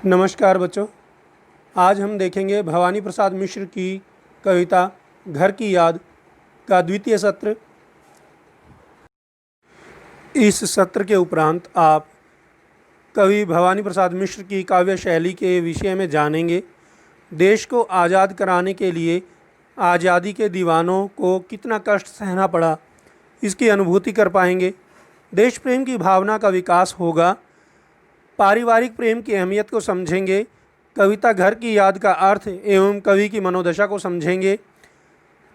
नमस्कार बच्चों। आज हम देखेंगे भवानी प्रसाद मिश्र की कविता घर की याद का द्वितीय सत्र। इस सत्र के उपरांत आप कवि भवानी प्रसाद मिश्र की काव्य शैली के विषय में जानेंगे। देश को आज़ाद कराने के लिए आज़ादी के दीवानों को कितना कष्ट सहना पड़ा, इसकी अनुभूति कर पाएंगे। देश प्रेम की भावना का विकास होगा। पारिवारिक प्रेम की अहमियत को समझेंगे। कविता घर की याद का अर्थ एवं कवि की मनोदशा को समझेंगे।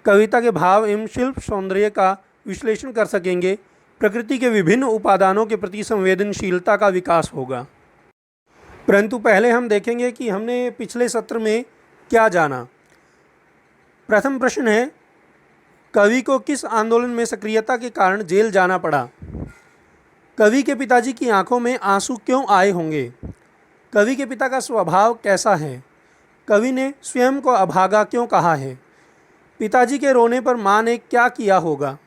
कविता के भाव एवं शिल्प सौंदर्य का विश्लेषण कर सकेंगे। प्रकृति के विभिन्न उपादानों के प्रति संवेदनशीलता का विकास होगा। परंतु पहले हम देखेंगे कि हमने पिछले सत्र में क्या जाना। प्रथम प्रश्न है, कवि को किस आंदोलन में सक्रियता के कारण जेल जाना पड़ा? कवि के पिताजी की आंखों में आंसू क्यों आए होंगे? कवि के पिता का स्वभाव कैसा है? कवि ने स्वयं को अभागा क्यों कहा है? पिताजी के रोने पर माँ ने क्या किया होगा?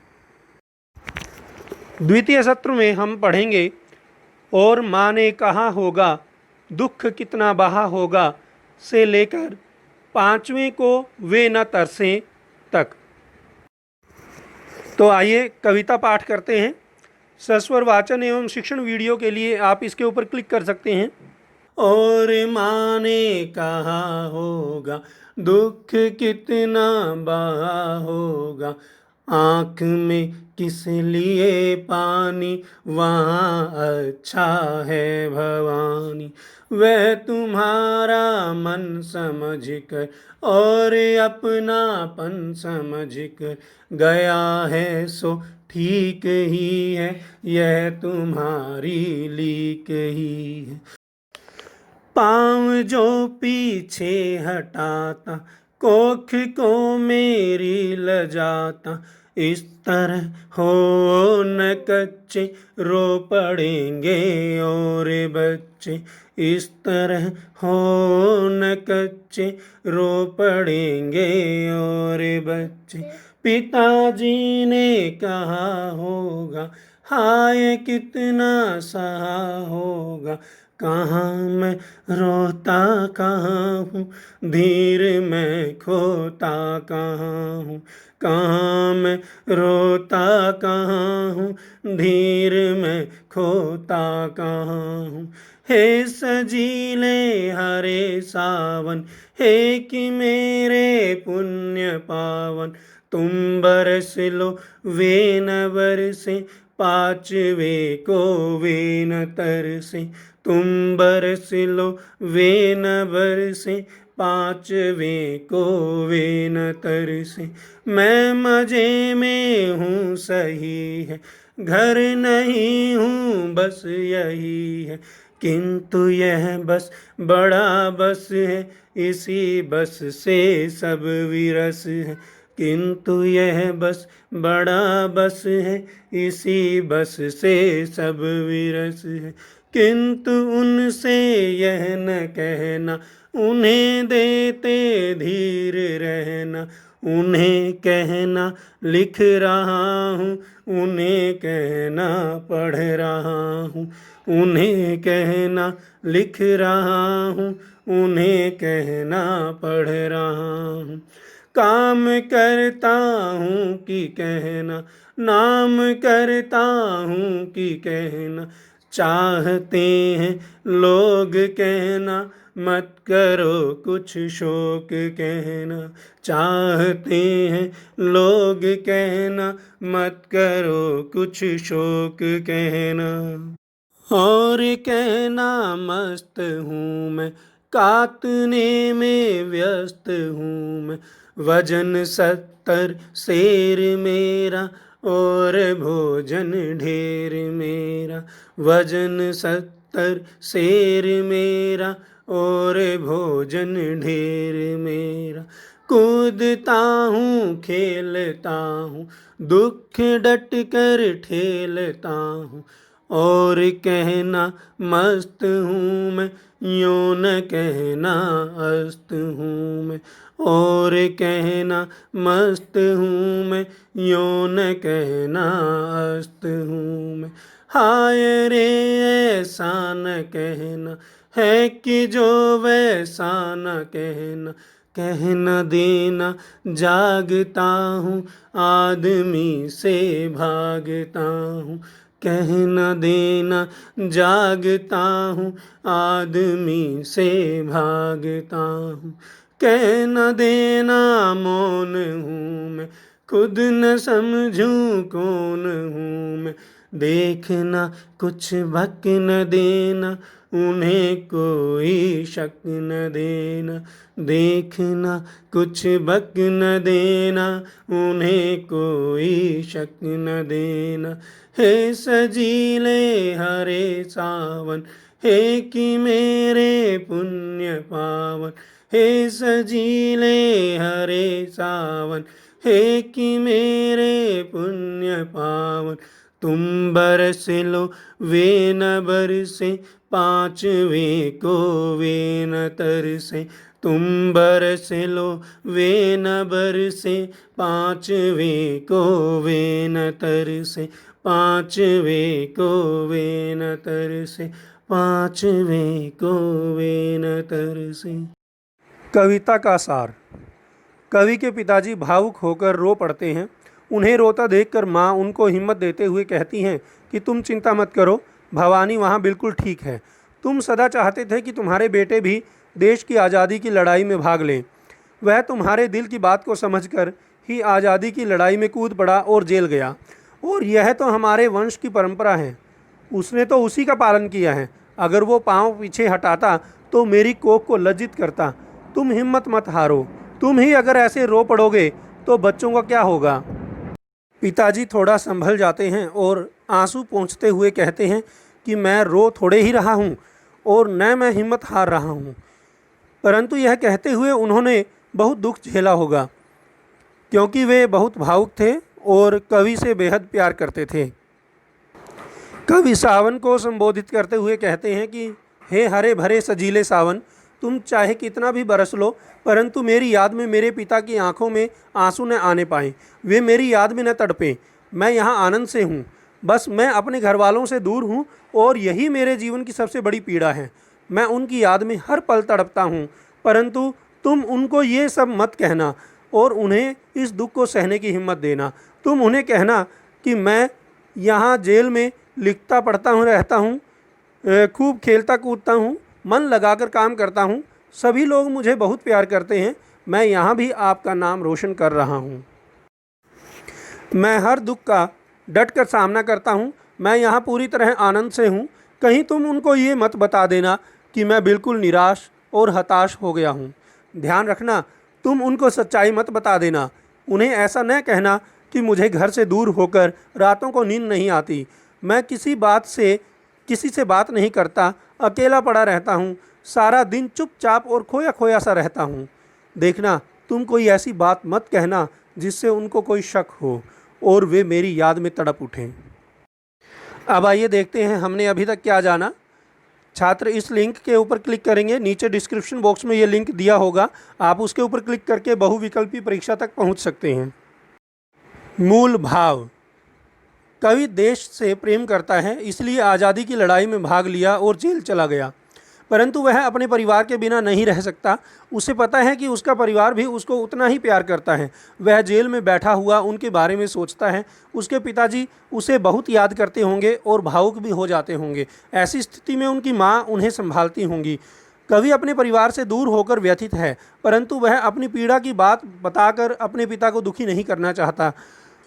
द्वितीय सत्र में हम पढ़ेंगे और माँ ने कहा होगा, दुख कितना बहा होगा से लेकर पांचवें को वे न तरसें तक। तो आइए कविता पाठ करते हैं। सस्वर वाचन एवं शिक्षण वीडियो के लिए आप इसके ऊपर क्लिक कर सकते हैं। और माँ ने कहा होगा, दुख कितना बहा होगा, आँख में किस लिए पानी, वहाँ अच्छा है भवानी। वह तुम्हारा मन समझ कर और अपनापन समझ कर गया है, सो ठीक ही है, यह तुम्हारी लीक ही है। पाँव जो पीछे हटाता, कोख को मेरी लजाता, इस तरह हो न कच्चे, रो पड़ेंगे और बच्चे। इस तरह हो न कच्चे, रो पड़ेंगे और बच्चे। पिताजी ने कहा होगा, हाय कितना सहा होगा, कहाँ मैं रोता कहाँ हूँ, धीर मैं खोता कहाँ हूँ। कहाँ मैं रोता कहाँ हूँ, धीर मैं खोता कहाँ हूँ। हे सजीले हरे सावन, हे कि मेरे पुण्य पावन, तुम बरस लो वे न बरसे, पांचवे को वे न तरसे। तुम बरस लो वे न बरसे, पांचवे को वे न तरसे। मैं मजे में हूँ सही है, घर नहीं हूँ बस यही है, किंतु यह बस बड़ा बस है, इसी बस से सब विरस है। किंतु यह बस बड़ा बस है, इसी बस से सब विरस है। किंतु उनसे यह न कहना, उन्हें देते धीर रहना। उन्हें कहना लिख रहा हूँ, उन्हें कहना पढ़ रहा हूँ। उन्हें कहना लिख रहा हूँ, उन्हें कहना पढ़ रहा हूँ। काम करता हूँ कि कहना, नाम करता हूँ कि कहना। चाहते हैं लोग कहना, मत करो कुछ शोक कहना। चाहते हैं लोग कहना, मत करो कुछ शोक कहना। और कहना मस्त हूँ मैं, काटने में व्यस्त हूँ मैं। वजन 70 शेर मेरा और भोजन ढेर मेरा। वजन 70 शेर मेरा और भोजन ढेर मेरा। कूदता हूँ खेलता हूँ, दुख डट कर ठेलता हूँ। और कहना मस्त हूँ मैं, यूं न कहना अस्त हूँ मैं। और कहना मस्त हूँ मैं, यूं न कहना अस्त हूँ मैं। हाय रे ऐसा न कहना है कि जो वैसा न कहना, कह न देना जागता हूँ आदमी से भागता हूँ, कह न देना जागता हूँ आदमी से भागता हूँ, कह न देना मौन हूँ मैं, खुद न समझूं कौन हूँ मैं, देखना कुछ भक न देना उन्हें कोई शक न देना, देखना कुछ बक न देना उन्हें कोई शक न देना। हे सजीले हरे सावन, हे कि मेरे पुण्य पावन, हे सजीले हरे सावन, हे कि मेरे पुण्य पावन, तुम बरस लो वे न बरसे पांचवें को वे न तरसे, तुम बरस लो वे न बरसे पांचवें को वे न तरसे, पांचवें को वे न तरसे, पांचवें को वे न तरसे। कविता का सार। कवि के पिताजी भावुक होकर रो पड़ते हैं। उन्हें रोता देखकर माँ उनको हिम्मत देते हुए कहती हैं कि तुम चिंता मत करो, भवानी वहाँ बिल्कुल ठीक है। तुम सदा चाहते थे कि तुम्हारे बेटे भी देश की आज़ादी की लड़ाई में भाग लें। वह तुम्हारे दिल की बात को समझकर ही आज़ादी की लड़ाई में कूद पड़ा और जेल गया, और यह तो हमारे वंश की परंपरा है। उसने तो उसी का पालन किया है। अगर वो पाँव पीछे हटाता तो मेरी कोख को लज्जित करता। तुम हिम्मत मत हारो, तुम ही अगर ऐसे रो पड़ोगे तो बच्चों का क्या होगा। पिताजी थोड़ा संभल जाते हैं और आंसू पोंछते हुए कहते हैं कि मैं रो थोड़े ही रहा हूँ और न मैं हिम्मत हार रहा हूँ। परंतु यह कहते हुए उन्होंने बहुत दुख झेला होगा, क्योंकि वे बहुत भावुक थे और कवि से बेहद प्यार करते थे। कवि सावन को संबोधित करते हुए कहते हैं कि हे हरे भरे सजीले सावन, तुम चाहे कितना भी बरस लो, परंतु मेरी याद में मेरे पिता की आंखों में आंसू न आने पाएँ, वे मेरी याद में न तड़पें। मैं यहाँ आनंद से हूँ, बस मैं अपने घर वालों से दूर हूँ और यही मेरे जीवन की सबसे बड़ी पीड़ा है। मैं उनकी याद में हर पल तड़पता हूँ, परंतु तुम उनको ये सब मत कहना और उन्हें इस दुख को सहने की हिम्मत देना। तुम उन्हें कहना कि मैं यहाँ जेल में लिखता पढ़ता हूँ रहता हूँ, खूब खेलता कूदता हूँ, मन लगाकर काम करता हूँ, सभी लोग मुझे बहुत प्यार करते हैं। मैं यहाँ भी आपका नाम रोशन कर रहा हूँ। मैं हर दुख का डट कर सामना करता हूँ। मैं यहाँ पूरी तरह आनंद से हूँ। कहीं तुम उनको ये मत बता देना कि मैं बिल्कुल निराश और हताश हो गया हूँ। ध्यान रखना, तुम उनको सच्चाई मत बता देना। उन्हें ऐसा न कहना कि मुझे घर से दूर होकर रातों को नींद नहीं आती। मैं किसी से बात नहीं करता, अकेला पड़ा रहता हूँ, सारा दिन चुपचाप और खोया खोया सा रहता हूँ। देखना, तुम कोई ऐसी बात मत कहना जिससे उनको कोई शक हो और वे मेरी याद में तड़प उठें। अब आइए देखते हैं हमने अभी तक क्या जाना। छात्र इस लिंक के ऊपर क्लिक करेंगे, नीचे डिस्क्रिप्शन बॉक्स में ये लिंक दिया होगा, आप उसके ऊपर क्लिक करके बहुविकल्पी परीक्षा तक पहुंच सकते हैं। मूल भाव। कवि देश से प्रेम करता है, इसलिए आज़ादी की लड़ाई में भाग लिया और जेल चला गया, परंतु वह अपने परिवार के बिना नहीं रह सकता। उसे पता है कि उसका परिवार भी उसको उतना ही प्यार करता है। वह जेल में बैठा हुआ उनके बारे में सोचता है। उसके पिताजी उसे बहुत याद करते होंगे और भावुक भी हो जाते होंगे। ऐसी स्थिति में उनकी माँ उन्हें संभालती होंगी। कवि अपने परिवार से दूर होकर व्यथित है, परंतु वह अपनी पीड़ा की बात बताकर अपने पिता को दुखी नहीं करना चाहता।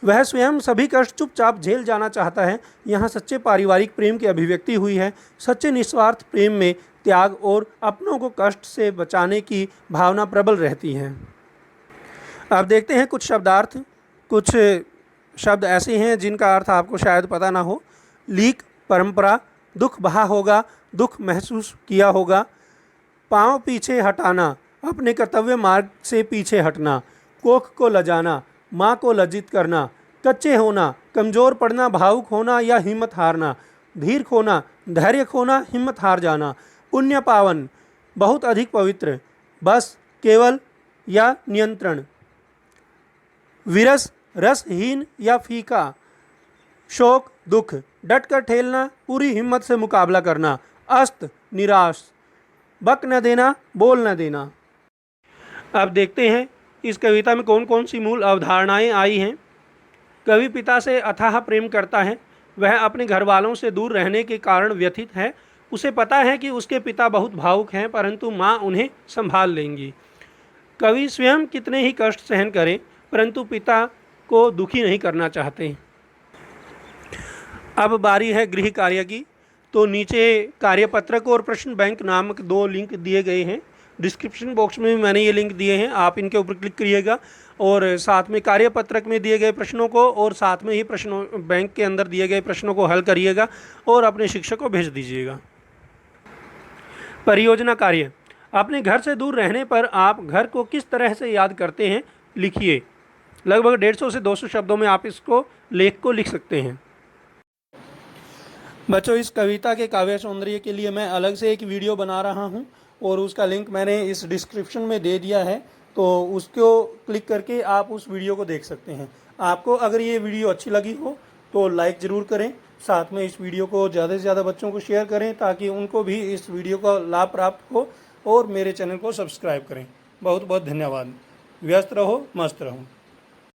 वह स्वयं सभी कष्ट चुपचाप झेल जाना चाहता है। यहाँ सच्चे पारिवारिक प्रेम की अभिव्यक्ति हुई है। सच्चे निस्वार्थ प्रेम में त्याग और अपनों को कष्ट से बचाने की भावना प्रबल रहती है। अब देखते हैं कुछ शब्दार्थ। कुछ शब्द ऐसे हैं जिनका अर्थ आपको शायद पता ना हो। लीक, परंपरा, दुख बहा होगा, दुख महसूस किया होगा। पाँव पीछे हटाना, अपने कर्तव्य मार्ग से पीछे हटना। कोख को लजाना, माँ को लज्जित करना। कच्चे होना, कमज़ोर पड़ना, भावुक होना या हिम्मत हारना। धीर खोना, धैर्य खोना, हिम्मत हार जाना। पुण्य पावन, बहुत अधिक पवित्र, बस, केवल या नियंत्रण। विरस, रसहीन या फीका। शोक, दुख, डट कर ठेलना, पूरी हिम्मत से मुकाबला करना, अस्त निराश, बक न देना, बोल न देना। अब देखते हैं इस कविता में कौन कौन सी मूल अवधारणाएं आई हैं। कवि पिता से अथाह प्रेम करता है। वह अपने घर वालों से दूर रहने के कारण व्यथित है। उसे पता है कि उसके पिता बहुत भावुक हैं, परंतु माँ उन्हें संभाल लेंगी। कवि स्वयं कितने ही कष्ट सहन करें, परंतु पिता को दुखी नहीं करना चाहते। अब बारी है गृह कार्य की। तो नीचे कार्यपत्रक और प्रश्न बैंक नामक 2 लिंक दिए गए हैं। डिस्क्रिप्शन बॉक्स में मैंने ये लिंक दिए हैं, आप इनके ऊपर क्लिक करिएगा और साथ में कार्यपत्रक में दिए गए प्रश्नों को और साथ में ही प्रश्नों बैंक के अंदर दिए गए प्रश्नों को हल करिएगा और अपने शिक्षक को भेज दीजिएगा। परियोजना कार्य। अपने घर से दूर रहने पर आप घर को किस तरह से याद करते हैं, लिखिए। लगभग 150 से 200 शब्दों में आप इसको लेख को लिख सकते हैं। बच्चों, इस कविता के काव्य सौंदर्य के लिए मैं अलग से एक वीडियो बना रहा हूँ और उसका लिंक मैंने इस डिस्क्रिप्शन में दे दिया है, तो उसको क्लिक करके आप उस वीडियो को देख सकते हैं। आपको अगर ये वीडियो अच्छी लगी हो तो लाइक ज़रूर करें, साथ में इस वीडियो को ज़्यादा से ज़्यादा बच्चों को शेयर करें ताकि उनको भी इस वीडियो का लाभ प्राप्त हो, और मेरे चैनल को सब्सक्राइब करें। बहुत बहुत धन्यवाद। व्यस्त रहो, मस्त रहो।